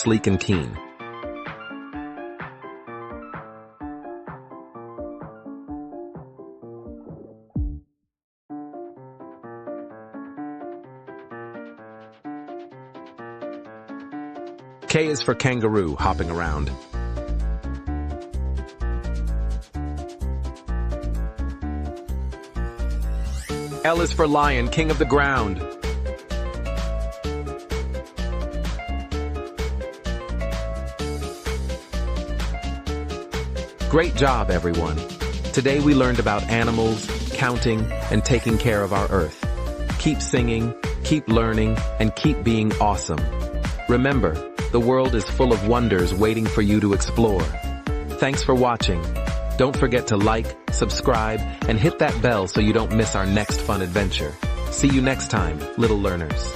sleek and keen. K is for kangaroo, hopping around. L is for lion, king of the ground. Great job, everyone. Today we learned about animals, counting, and taking care of our Earth. Keep singing, keep learning, and keep being awesome. Remember, the world is full of wonders waiting for you to explore. Thanks for watching. Don't forget to like, subscribe, and hit that bell so you don't miss our next fun adventure. See you next time, little learners.